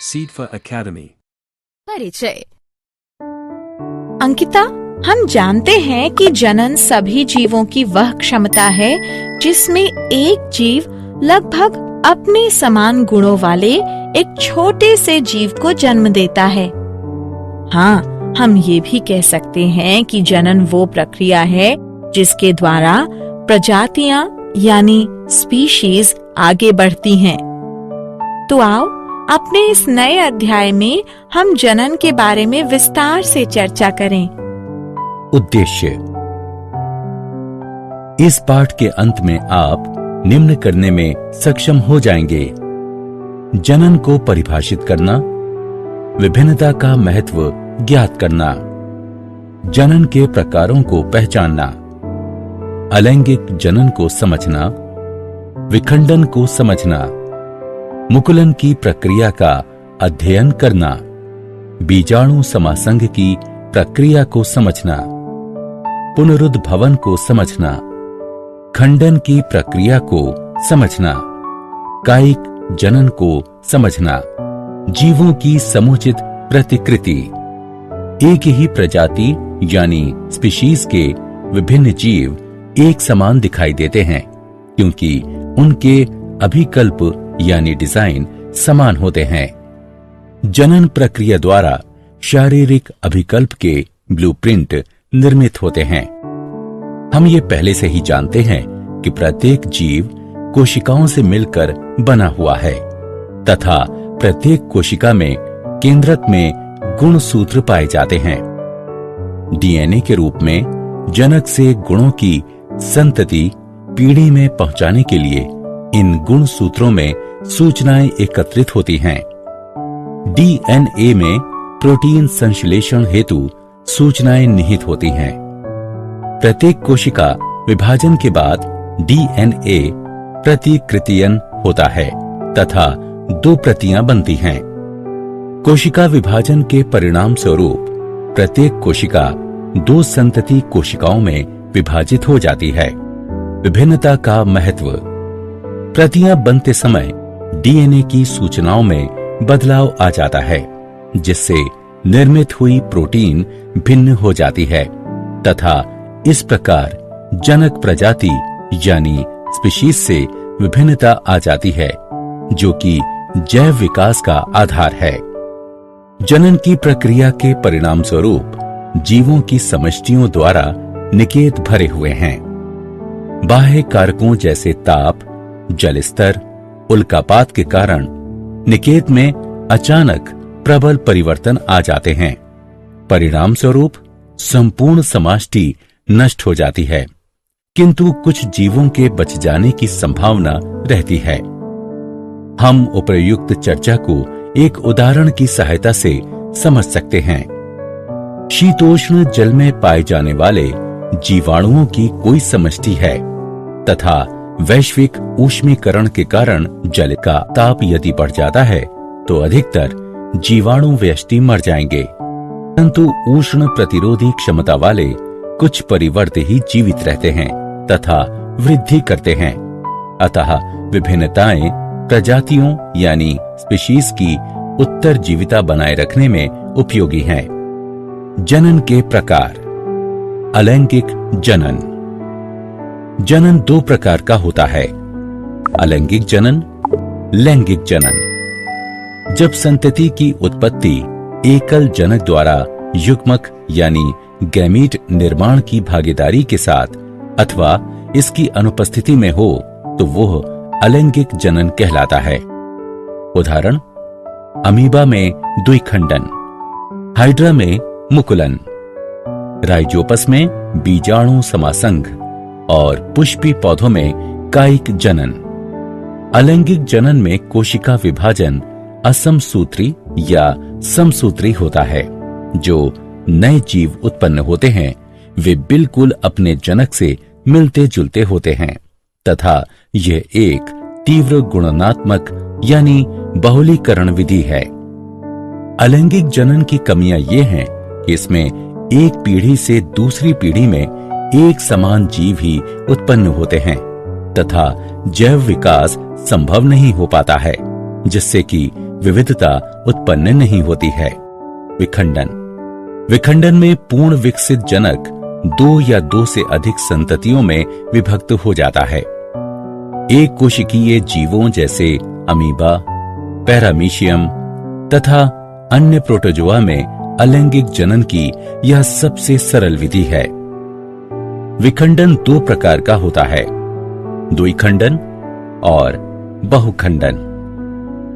Seed for Academy। परिचय। अंकिता, हम जानते हैं कि जनन सभी जीवों की वह क्षमता है जिसमें एक जीव लगभग अपने समान गुणों वाले एक छोटे से जीव को जन्म देता है। हाँ, हम ये भी कह सकते हैं कि जनन वो प्रक्रिया है जिसके द्वारा प्रजातियां यानी स्पीशीज आगे बढ़ती हैं। तो आओ, अपने इस नए अध्याय में हम जनन के बारे में विस्तार से चर्चा करें। उद्देश्य। इस पाठ के अंत में आप निम्न करने में सक्षम हो जाएंगे: जनन को परिभाषित करना, विभिन्नता का महत्व ज्ञात करना, जनन के प्रकारों को पहचानना, अलैंगिक जनन को समझना, विखंडन को समझना, मुकुलन की प्रक्रिया का अध्ययन करना, बीजाणु समासंग की प्रक्रिया को समझना, पुनरुद्भवन को समझना, खंडन की प्रक्रिया को समझना, कायिक जनन को समझना, जीवों की समुचित प्रतिकृति। एक ही प्रजाति यानी स्पीशीज के विभिन्न जीव एक समान दिखाई देते हैं क्योंकि उनके अभिकल्प यानी डिजाइन समान होते हैं। जनन प्रक्रिया द्वारा शारीरिक अभिकल्प के ब्लूप्रिंट निर्मित होते हैं। हम ये पहले से ही जानते हैं कि प्रत्येक जीव कोशिकाओं से मिलकर बना हुआ है तथा प्रत्येक कोशिका में केंद्रक में गुणसूत्र पाए जाते हैं। डीएनए के रूप में जनक से गुणों की संतति पीढ़ी में पहुंचाने के लिए इन गुणसूत्रों में सूचनाएं एकत्रित होती हैं। डीएनए में प्रोटीन संश्लेषण हेतु सूचनाएं निहित होती हैं। प्रत्येक कोशिका विभाजन के बाद डीएनए प्रतिकृतियन होता है तथा 2 प्रतियां बनती हैं। कोशिका विभाजन के परिणाम स्वरूप प्रत्येक कोशिका 2 संतति कोशिकाओं में विभाजित हो जाती है। विभिन्नता का महत्व। प्रतियां बनते समय डीएनए की सूचनाओं में बदलाव आ जाता है जिससे निर्मित हुई प्रोटीन भिन्न हो जाती है तथा इस प्रकार जनक प्रजाति यानी स्पीशीज से विभिन्नता आ जाती है जो कि जैव विकास का आधार है। जनन की प्रक्रिया के परिणाम स्वरूप जीवों की समष्टियों द्वारा निकेत भरे हुए हैं। बाह्य कारकों जैसे ताप, जल स्तर, उल्कापात के कारण निकेत में अचानक प्रबल परिवर्तन आ जाते हैं। परिणाम स्वरूप संपूर्ण समष्टि नष्ट हो जाती है, किंतु कुछ जीवों के बच जाने की संभावना रहती है। हम उपर्युक्त चर्चा को एक उदाहरण की सहायता से समझ सकते हैं। शीतोष्ण जल में पाए जाने वाले जीवाणुओं की कोई समष्टि है तथा वैश्विक ऊष्मीकरण के कारण जल का ताप यदि बढ़ जाता है तो अधिकतर जीवाणु व्यष्टि मर जाएंगे, परंतु उष्ण प्रतिरोधी क्षमता वाले कुछ परिवर्त ही जीवित रहते हैं तथा वृद्धि करते हैं। अतः विभिन्नताएं प्रजातियों यानी स्पीशीज की उत्तरजीविता बनाए रखने में उपयोगी हैं। जनन के प्रकार। अलैंगिक जनन। जनन 2 प्रकार का होता है: अलैंगिक जनन, लैंगिक जनन। जब संतति की उत्पत्ति एकल जनक द्वारा युग्मक यानी गैमीट निर्माण की भागीदारी के साथ अथवा इसकी अनुपस्थिति में हो तो वह अलैंगिक जनन कहलाता है। उदाहरण: अमीबा में द्विखंडन, हाइड्रा में मुकुलन, राइजोपस में बीजाणु समासंग और पुष्पी पौधों में कायिक जनन। अलैंगिक जनन में कोशिका विभाजन असमसूत्री या समसूत्री होता है। जो नए जीव उत्पन्न होते हैं वे बिल्कुल अपने जनक से मिलते जुलते होते हैं तथा यह एक तीव्र गुणनात्मक यानी बहुलीकरण विधि है। अलैंगिक जनन की कमियां ये हैं कि इसमें एक पीढ़ी से दूसरी पीढ़ी में एक समान जीव ही उत्पन्न होते हैं तथा जैव विकास संभव नहीं हो पाता है, जिससे कि विविधता उत्पन्न नहीं होती है। विखंडन में पूर्ण विकसित जनक 2 या 2 से अधिक संततियों में विभक्त हो जाता है। एक कोशिकीय जीवों जैसे अमीबा, पैरामीशियम तथा अन्य प्रोटोजोआ में अलैंगिक जनन की यह सबसे सरल विधि है। विखंडन 2 प्रकार का होता है, द्विखंडन और बहुखंडन।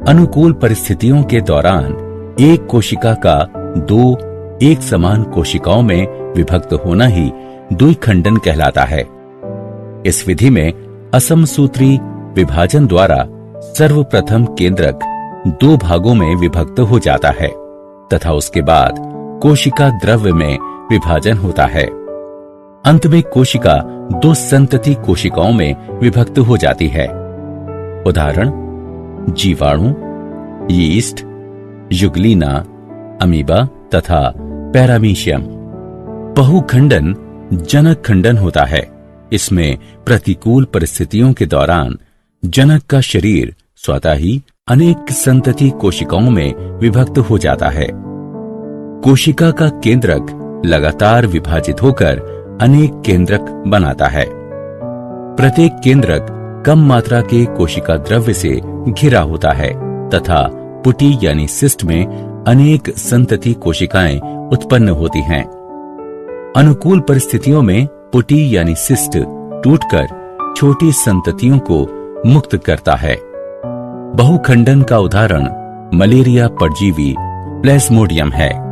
अनुकूल परिस्थितियों के दौरान एक कोशिका का 2 एक समान कोशिकाओं में विभक्त होना ही द्विखंडन कहलाता है। इस विधि में असमसूत्री विभाजन द्वारा सर्वप्रथम केंद्रक 2 भागों में विभक्त हो जाता है तथा उसके बाद कोशिका द्रव्य में विभाजन होता है। अंत में कोशिका 2 संतति कोशिकाओं में विभक्त हो जाती है। उदाहरण: जीवाणु, यीस्ट, युगलीना, अमीबा तथा पैरामीशियम। बहुखंडन जनक खंडन होता है। इसमें प्रतिकूल परिस्थितियों के दौरान जनक का शरीर स्वतः ही अनेक संतति कोशिकाओं में विभक्त हो जाता है। कोशिका का केंद्रक लगातार विभाजित होकर अनेक केंद्रक बनाता है। प्रत्येक केंद्रक कम मात्रा के कोशिका द्रव्य से घिरा होता है तथा पुटी यानी सिस्ट में अनेक संतति कोशिकाएं उत्पन्न होती हैं। अनुकूल परिस्थितियों में पुटी यानी सिस्ट टूटकर छोटी संततियों को मुक्त करता है। बहुखंडन का उदाहरण मलेरिया परजीवी प्लेज्मोडियम है।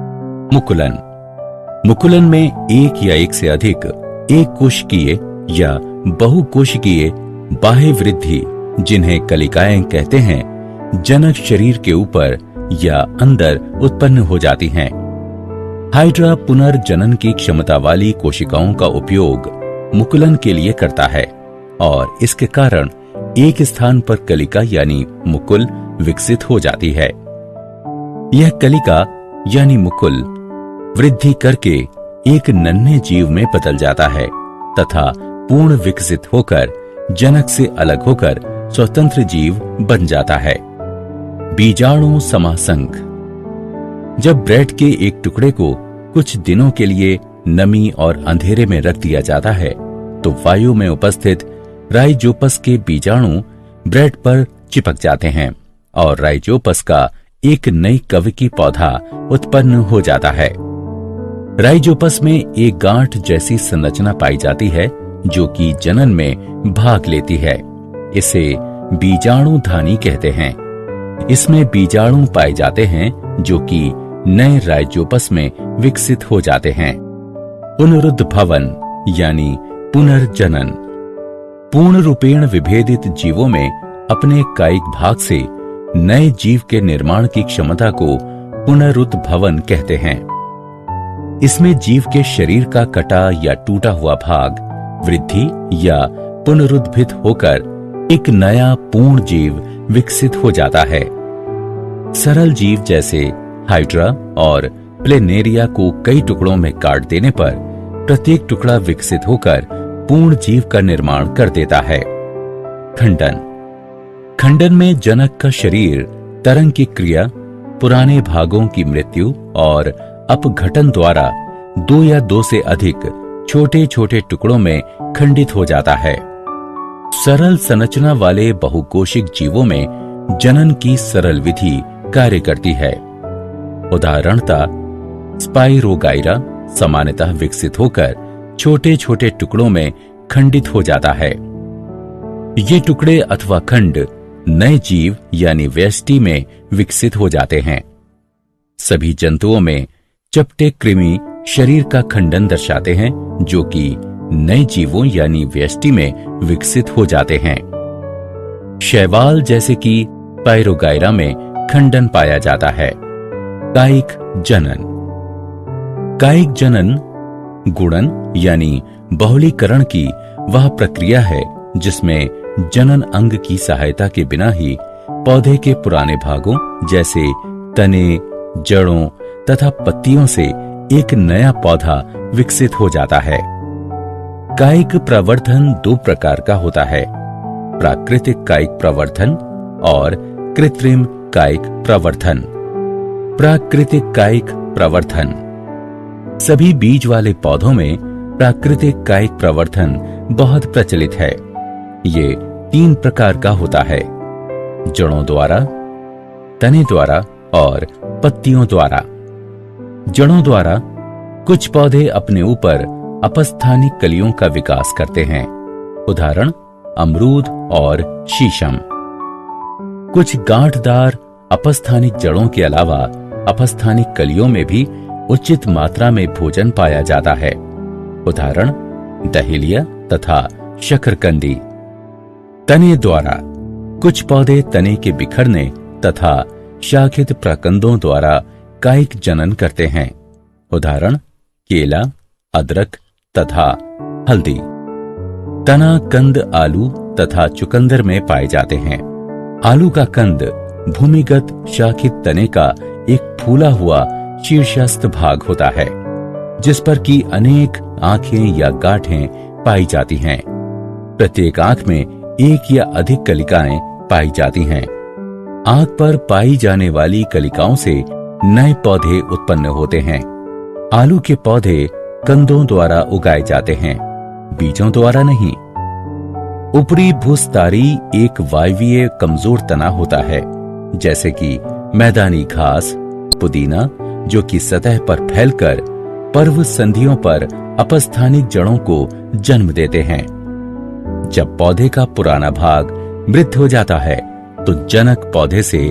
मुकुलन में एक या एक से अधिक एक कोशिकीय या बहुकोशिकीय बाह्य वृद्धि, जिन्हें कलिकाएं कहते हैं, जनक शरीर के ऊपर या अंदर उत्पन्न हो जाती हैं। हाइड्रा पुनर्जनन की क्षमता वाली कोशिकाओं का उपयोग मुकुलन के लिए करता है और इसके कारण एक स्थान पर कलिका यानी मुकुल विकसित हो जाती है। यह कलिका यानी मुकुल वृद्धि करके एक नन्हे जीव में बदल जाता है तथा पूर्ण विकसित होकर जनक से अलग होकर स्वतंत्र जीव बन जाता है। बीजाणु समासंग। जब ब्रेड के एक टुकड़े को कुछ दिनों के लिए नमी और अंधेरे में रख दिया जाता है तो वायु में उपस्थित राइजोपस के बीजाणु ब्रेड पर चिपक जाते हैं और राइजोपस का एक नई कवकी पौधा उत्पन्न हो जाता है। राइजोपस में एक गांठ जैसी संरचना पाई जाती है जो कि जनन में भाग लेती है। इसे बीजाणुधानी कहते हैं। इसमें बीजाणु पाए जाते हैं जो कि नए राइजोपस में विकसित हो जाते हैं। पुनरुद्भवन यानी पुनर्जनन। पूर्ण रूपेण विभेदित जीवों में अपने कायिक भाग से नए जीव के निर्माण की क्षमता को पुनरुद्भवन कहते हैं। इसमें जीव के शरीर का कटा या टूटा हुआ भाग वृद्धि या पुनरुद्भित होकर एक नया पूर्ण जीव विकसित हो जाता है। सरल जीव जैसे हाइड्रा और प्लेनेरिया को कई टुकड़ों में काट देने पर प्रत्येक टुकड़ा विकसित होकर पूर्ण जीव का निर्माण कर देता है। खंडन में जनक का शरीर तरंग की क्रिया, पुराने भागों की मृत्यु और अपघटन द्वारा 2 या 2 से अधिक छोटे छोटे टुकड़ों में खंडित हो जाता है। सरल संरचना वाले बहुकोशिक जीवों में जनन की सरल विधि कार्य करती है। उदाहरणतः स्पाइरोगाइरा सामान्यतः विकसित होकर छोटे छोटे टुकड़ों में खंडित हो जाता है। ये टुकड़े अथवा खंड नए जीव यानी व्यष्टि में विकसित हो जाते हैं। सभी जंतुओं में चपटे कृमि शरीर का खंडन दर्शाते हैं जो कि नए जीवों यानी व्यष्टि में विकसित हो जाते हैं। शैवाल जैसे कि पायरोगाइरा में खंडन पाया जाता है। कायिक जनन गुणन यानी बहुलीकरण की वह प्रक्रिया है जिसमें जनन अंग की सहायता के बिना ही पौधे के पुराने भागों जैसे तने, जड़ों तथा पत्तियों से एक नया पौधा विकसित हो जाता है। कायिक प्रवर्धन 2 प्रकार का होता है, प्राकृतिक कायिक प्रवर्धन और कृत्रिम कायिक प्रवर्धन। प्राकृतिक कायिक प्रवर्धन। सभी बीज वाले पौधों में प्राकृतिक कायिक प्रवर्धन बहुत प्रचलित है। ये 3 प्रकार का होता है: जड़ों द्वारा, तने द्वारा और पत्तियों द्वारा। जड़ों द्वारा कुछ पौधे अपने ऊपर अपस्थानिक कलियों का विकास करते हैं, उदाहरण अमरूद और शीशम। कुछ गांठदार अपस्थानिक जड़ों के अलावा अपस्थानिक कलियों में भी उचित मात्रा में भोजन पाया जाता है, उदाहरण डहेलिया तथा शकरकंदी। तने द्वारा कुछ पौधे तने के बिखरने तथा शाखित प्रकंदों द्वारा कायिक जनन करते हैं, उदाहरण केला, अदरक तथा हल्दी। तना कंद आलू तथा चुकंदर में पाए जाते हैं। आलू का कंद भूमिगत शाखित तने का एक फूला हुआ शीर्षस्थ भाग होता है, जिस पर की अनेक आंखें या गांठें पाई जाती हैं। प्रत्येक आंख में एक या अधिक कलिकाएं पाई जाती हैं। आंख पर पाई जाने वाली कलिकाओं से नए पौधे उत्पन्न होते हैं। आलू के पौधे कंदों द्वारा उगाए जाते हैं, बीजों द्वारा नहीं। ऊपरी भूस्तारी एक वायवीय कमजोर तना होता है, जैसे कि मैदानी घास, पुदीना, जो कि सतह पर फैलकर पर्व संधियों पर अपस्थानिक जड़ों को जन्म देते हैं। जब पौधे का पुराना भाग मृत हो जाता है तो जनक पौधे से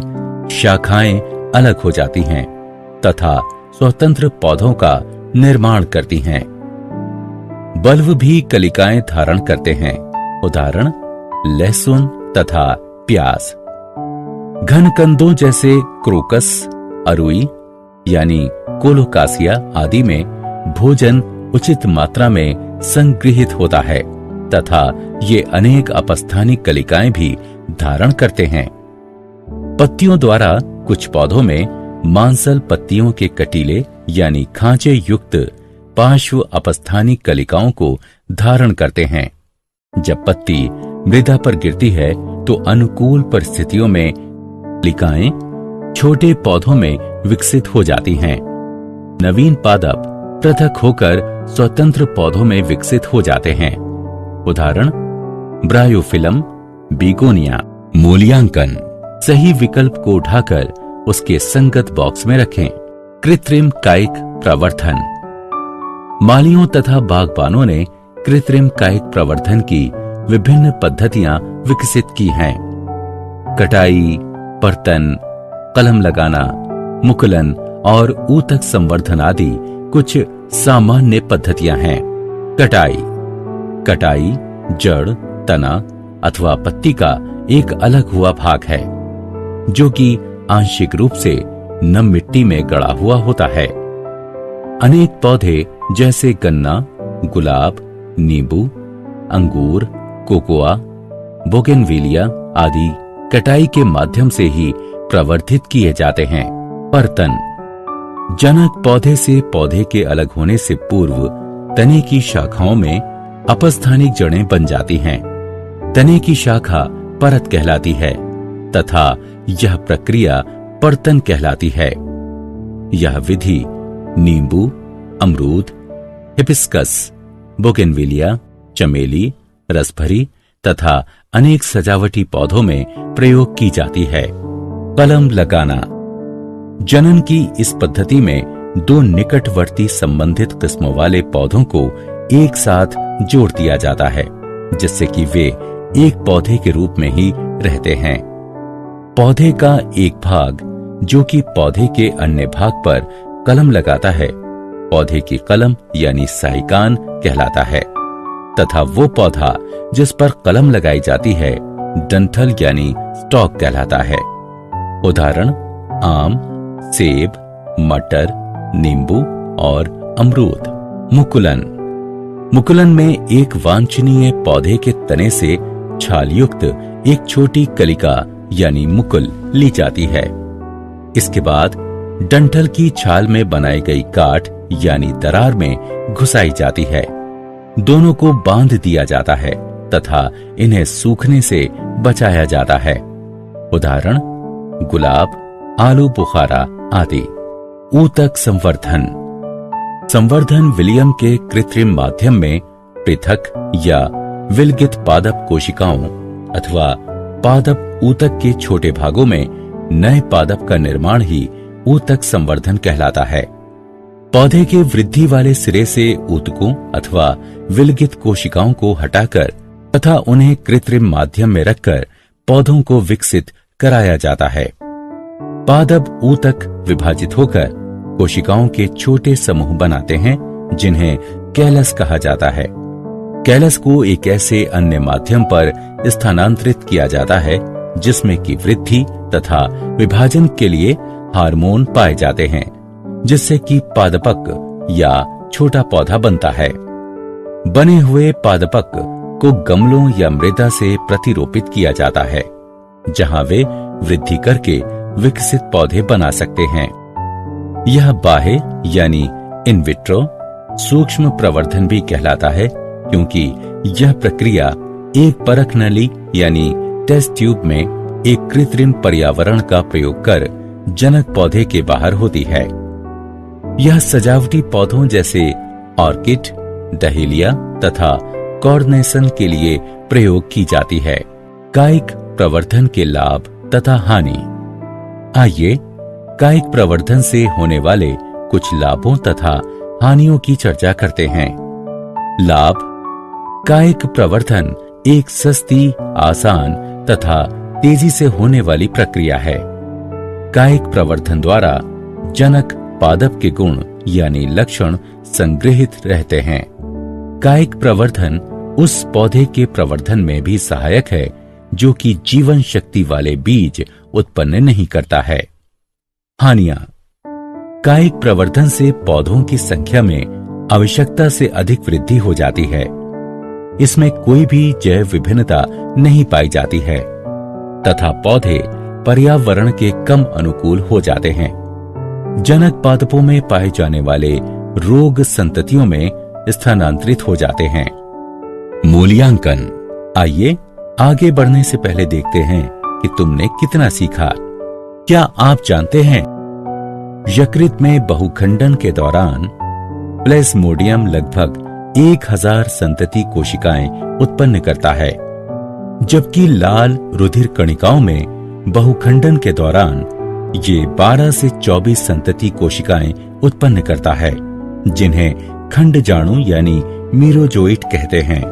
शाखाएं अलग हो जाती हैं तथा स्वतंत्र पौधों का निर्माण करती हैं। बल्ब भी कलिकाएं धारण करते हैं, उदाहरण लहसुन तथा प्याज। घन कंदों जैसे क्रोकस, अरुई यानी कोलोकासिया आदि में भोजन उचित मात्रा में संगृहित होता है तथा ये अनेक अपस्थानिक कलिकाएं भी धारण करते हैं। पत्तियों द्वारा कुछ पौधों में मांसल पत्तियों के कटीले यानी खांचे युक्त पार्श्व अपस्थानिक कलिकाओं को धारण करते हैं। जब पत्ती मृदा पर गिरती है तो अनुकूल परिस्थितियों में कलिकाएं छोटे पौधों में विकसित हो जाती हैं। नवीन पादप पृथक होकर स्वतंत्र पौधों में विकसित हो जाते हैं, उदाहरण ब्रायोफिलम, बिगोनिया। मूल्यांकन: सही विकल्प को उठाकर उसके संगत बॉक्स में रखें। कृत्रिम कायिक प्रवर्धन: मालियों तथा बागबानों ने कृत्रिम कायिक प्रवर्धन की विभिन्न पद्धतियां विकसित की हैं। कटाई, पर्तन, कलम लगाना, मुकुलन और ऊतक संवर्धन आदि कुछ सामान्य पद्धतियां हैं। कटाई जड़, तना अथवा पत्ती का एक अलग हुआ भाग है, जो कि आंशिक रूप से नम मिट्टी में गड़ा हुआ होता है। अनेक पौधे जैसे गन्ना, गुलाब, नींबू, अंगूर, कोकोआ, बोगेनविलिया आदि कटाई के माध्यम से ही प्रवर्धित किए जाते हैं। पर्तन: जनक पौधे से पौधे के अलग होने से पूर्व तने की शाखाओं में अपस्थानिक जड़ें बन जाती हैं। तने की शाखा परत कहलाती है तथा यह प्रक्रिया पर्तन कहलाती है। यह विधि नींबू, अमरूद, हिबिस्कस, बोगेनविलिया, चमेली, रसभरी तथा अनेक सजावटी पौधों में प्रयोग की जाती है। कलम लगाना: जनन की इस पद्धति में 2 निकटवर्ती संबंधित किस्मों वाले पौधों को एक साथ जोड़ दिया जाता है, जिससे कि वे एक पौधे के रूप में ही रहते हैं। पौधे का एक भाग जो कि पौधे के अन्य भाग पर कलम लगाता है, पौधे की कलम यानी साइकान कहलाता है, तथा वो पौधा जिस पर कलम लगाई जाती है डंठल यानी स्टॉक कहलाता है। उदाहरण आम, सेब, मटर, नींबू और अमरूद। मुकुलन में एक वांछनीय पौधे के तने से छाल युक्त एक छोटी कलिका यानी मुकुल ली जाती है। इसके बाद डंठल की छाल में बनाई गई गांठ यानी दरार में घुसाई जाती है। दोनों को बांध दिया जाता है तथा इन्हें सूखने से बचाया जाता है। उदाहरण गुलाब, आलू बुखारा आदि। ऊतक संवर्धन। संवर्धन विलियम के कृत्रिम माध्यम में पृथक या विलगित पादप कोशिकाओं अथवा पादप ऊतक के छोटे भागों में नए पादप का निर्माण ही ऊतक संवर्धन कहलाता है। पौधे के वृद्धि वाले सिरे से ऊतकों अथवा विलगित कोशिकाओं को हटाकर तथा उन्हें कृत्रिम माध्यम में रखकर पौधों को विकसित कराया जाता है। पादप ऊतक विभाजित होकर कोशिकाओं के छोटे समूह बनाते हैं जिन्हें कैलस कहा जाता है। कैलस को एक ऐसे अन्य माध्यम पर स्थानांतरित किया जाता है जिसमें कि वृद्धि तथा विभाजन के लिए हार्मोन पाए जाते हैं, जिससे कि पादपक या छोटा पौधा बनता है। बने हुए पादपक को गमलों या मृदा से प्रतिरोपित किया जाता है, जहां वे वृद्धि करके विकसित पौधे बना सकते हैं। यह बाह्य यानी इन विट्रो सूक्ष्म प्रवर्धन भी कहलाता है, क्योंकि यह प्रक्रिया एक परख नली यानी टेस्ट ट्यूब में एक कृत्रिम पर्यावरण का प्रयोग कर जनक पौधे के बाहर होती है। यह सजावटी पौधों जैसे ऑर्किड, डहेलिया तथा कॉर्नेसन के लिए प्रयोग की जाती है। कायिक प्रवर्धन के लाभ तथा हानि। आइए कायिक प्रवर्धन से होने वाले कुछ लाभों तथा हानियों की चर्चा करते हैं। लाभ। कायिक प्रवर्धन एक सस्ती, आसान तथा तेजी से होने वाली प्रक्रिया है। कायिक प्रवर्धन द्वारा जनक पादप के गुण यानी लक्षण संग्रहित रहते हैं। कायिक प्रवर्धन उस पौधे के प्रवर्धन में भी सहायक है जो कि जीवन शक्ति वाले बीज उत्पन्न नहीं करता है। हानियां। कायिक प्रवर्धन से पौधों की संख्या में आवश्यकता से अधिक वृद्धि हो जाती है। इसमें कोई भी जैव विभिन्नता नहीं पाई जाती है तथा पौधे पर्यावरण के कम अनुकूल हो जाते हैं। जनक पादपों में पाए जाने वाले रोग संततियों में स्थानांतरित हो जाते हैं। मूल्यांकन। आइए आगे बढ़ने से पहले देखते हैं कि तुमने कितना सीखा। क्या आप जानते हैं यकृत में बहुखंडन के दौरान प्लेस्मोडियम लगभग 1000 संतति कोशिकाएं उत्पन्न करता है, जबकि लाल रुधिर कणिकाओं में बहुखंडन के दौरान ये 12 से 24 संतति कोशिकाएं उत्पन्न करता है, जिन्हें खंडजाणु यानी मीरोजोइट कहते हैं।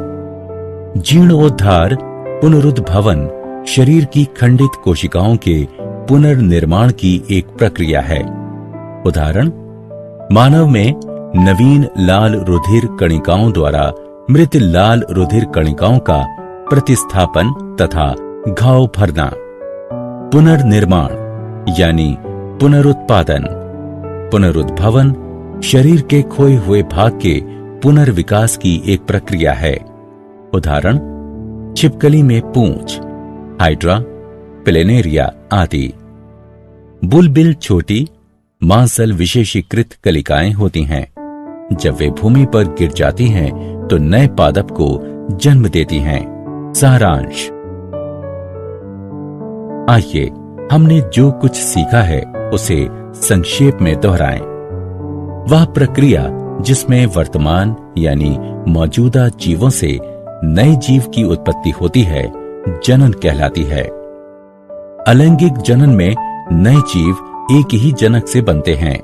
जीर्णोद्धार पुनरुद्भवन शरीर की खंडित कोशिकाओं के पुनर्निर्माण की एक प्रक्रिया है। उदाहरण, मानव में नवीन लाल रुधिर कणिकाओं द्वारा मृत लाल रुधिर कणिकाओं का प्रतिस्थापन तथा घाव भरना। पुनर्निर्माण यानी पुनरुत्पादन। पुनरुद्भवन शरीर के खोए हुए भाग के पुनर्विकास की एक प्रक्रिया है। उदाहरण, छिपकली में पूंछ, हाइड्रा, प्लेनेरिया आदि। बुलबिल छोटी मांसल विशेषीकृत कलिकाएं होती हैं। जब वे भूमि पर गिर जाती हैं तो नए पादप को जन्म देती हैं। सारांश। आइए हमने जो कुछ सीखा है उसे संक्षेप में दोहराएं। वह प्रक्रिया जिसमें वर्तमान यानी मौजूदा जीवों से नए जीव की उत्पत्ति होती है जनन कहलाती है। अलैंगिक जनन में नए जीव एक ही जनक से बनते हैं।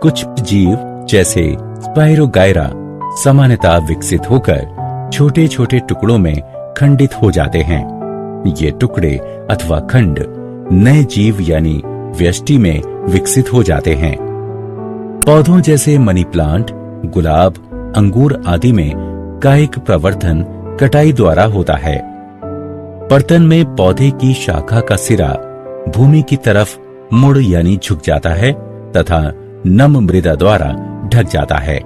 कुछ जीव जैसे स्पाइरोगायरा सामान्यतः विकसित होकर छोटे छोटे टुकड़ों में खंडित हो जाते हैं। ये टुकड़े अथवा खंड नए जीव यानी व्यष्टि में विकसित हो जाते हैं। पौधों जैसे मनी प्लांट, गुलाब, अंगूर आदि में कायिक प्रवर्धन कटाई द्वारा होता है। बर्तन में पौधे की शाखा का सिरा भूमि की तरफ मुड़ यानी झुक जाता है तथा नम मृदा द्वारा ढक जाता है।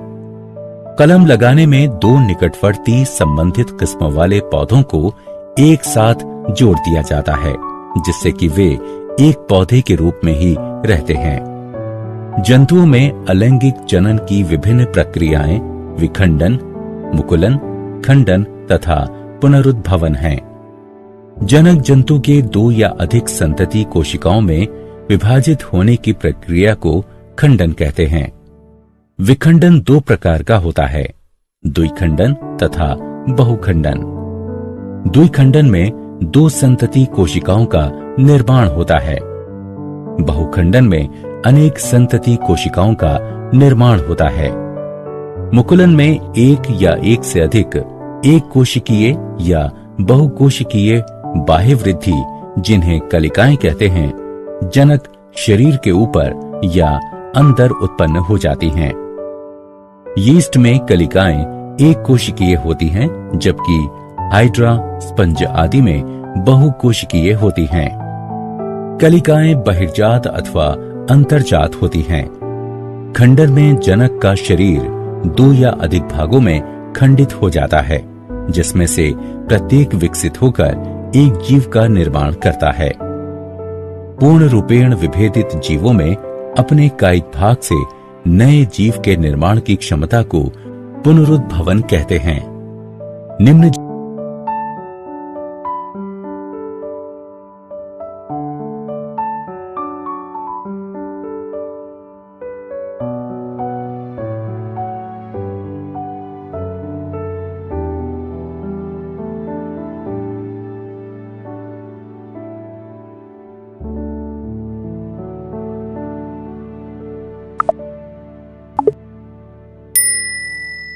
कलम लगाने में दो निकटवर्ती संबंधित किस्मों वाले पौधों को एक साथ जोड़ दिया जाता है, जिससे कि वे एक पौधे के रूप में ही रहते हैं। जंतुओं में अलैंगिक जनन की विभिन्न प्रक्रियाएं विखंडन, मुकुलन, खंडन तथा पुनरुद्भवन हैं। जनक जंतु के 2 या अधिक संतति कोशिकाओं में विभाजित होने की प्रक्रिया को खंडन कहते हैं। विखंडन 2 प्रकार का होता है, द्विखंडन तथा बहुखंडन। द्विखंडन में 2 संतति कोशिकाओं का निर्माण होता है। बहुखंडन में अनेक संतति कोशिकाओं का निर्माण होता है। मुकुलन में 1 या 1 से अधिक एक कोशिकीय या बहुकोशिकीय बाह्य वृद्धि, जिन्हें कलिकाएं कहते हैं, जनक शरीर के ऊपर या अंदर उत्पन्न हो जाती हैं। यीस्ट में कलिकाएं एक कोशिकीय होती हैं, जबकि हाइड्रा, स्पंज आदि में बहुकोशिकीय होती हैं। कलिकाएं बहिर्जात अथवा अंतर्जात होती हैं। खंडन में जनक का शरीर 2 या अधिक भागों में खंडित हो जाता है, जिसमें से प्रत्येक विकसित होकर एक जीव का निर्माण करता है। पूर्ण रूपेण विभेदित जीवों में अपने कायिक भाग से नए जीव के निर्माण की क्षमता को पुनरुद्भवन कहते हैं। निम्न